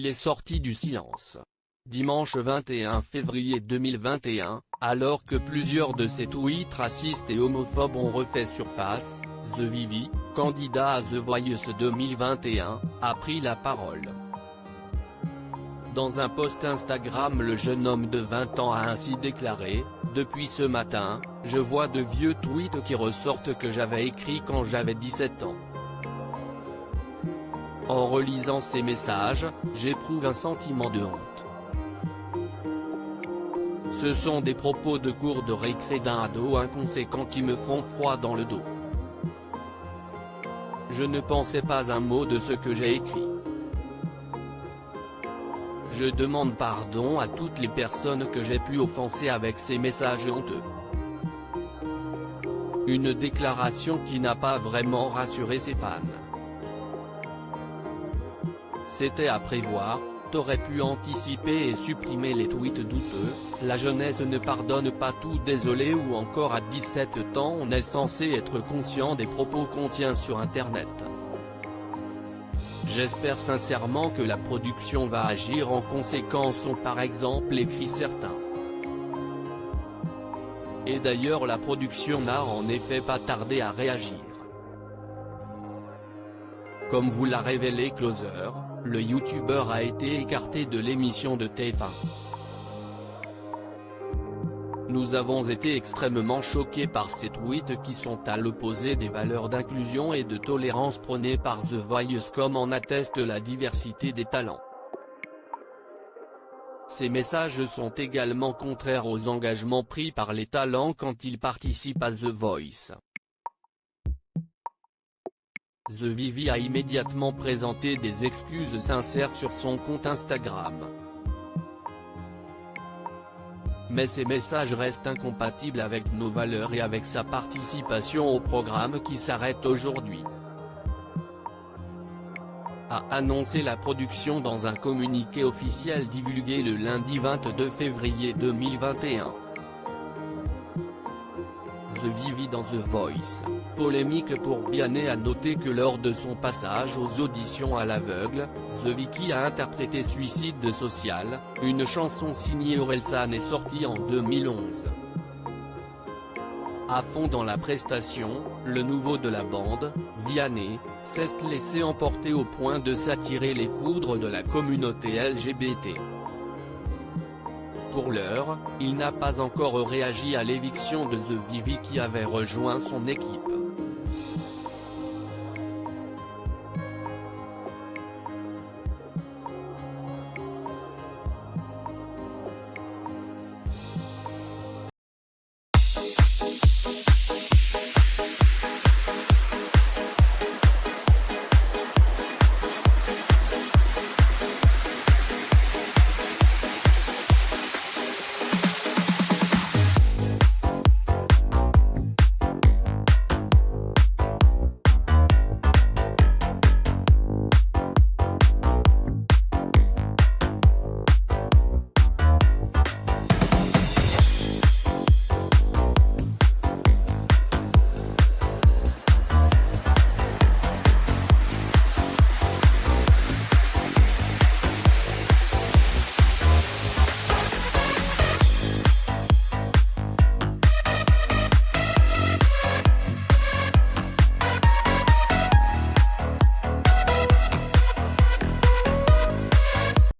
il est sorti du silence. Dimanche 21 février 2021, alors que plusieurs de ses tweets racistes et homophobes ont refait surface, The Vivi, candidat à The Voice 2021, a pris la parole. Dans un post Instagram, le jeune homme de 20 ans a ainsi déclaré : « Depuis ce matin, je vois de vieux tweets qui ressortent que j'avais écrits quand j'avais 17 ans. En relisant ces messages, j'éprouve un sentiment de honte. Ce sont des propos de cours de récré d'un ado inconséquent qui me font froid dans le dos. Je ne pensais pas un mot de ce que j'ai écrit. Je demande pardon à toutes les personnes que j'ai pu offenser avec ces messages honteux. » Une déclaration qui n'a pas vraiment rassuré ses fans. C'était à prévoir, t'aurais pu anticiper et supprimer les tweets douteux, la jeunesse ne pardonne pas tout, désolé, ou encore à 17 ans on est censé être conscient des propos qu'on tient sur internet. J'espère sincèrement que la production va agir en conséquence, ont par exemple écrit certains. Et d'ailleurs la production n'a en effet pas tardé à réagir. Comme vous l'a révélé Closer, le youtubeur a été écarté de l'émission de TF1. Nous avons été extrêmement choqués par ces tweets qui sont à l'opposé des valeurs d'inclusion et de tolérance prônées par The Voice, comme en atteste la diversité des talents. Ces messages sont également contraires aux engagements pris par les talents quand ils participent à The Voice. The Vivi a immédiatement présenté des excuses sincères sur son compte Instagram. Mais ces messages restent incompatibles avec nos valeurs et avec sa participation au programme qui s'arrête aujourd'hui, a annoncé la production dans un communiqué officiel divulgué le lundi 22 février 2021. The Vivi dans The Voice, polémique pour Vianney. A noté que lors de son passage aux auditions à l'aveugle, The Vivi a interprété Suicide Social, une chanson signée Orelsan, est sortie en 2011. À fond dans la prestation, le nouveau de la bande, Vianney, s'est laissé emporter au point de s'attirer les foudres de la communauté LGBT. Pour l'heure, il n'a pas encore réagi à l'éviction de The Vivi qui avait rejoint son équipe.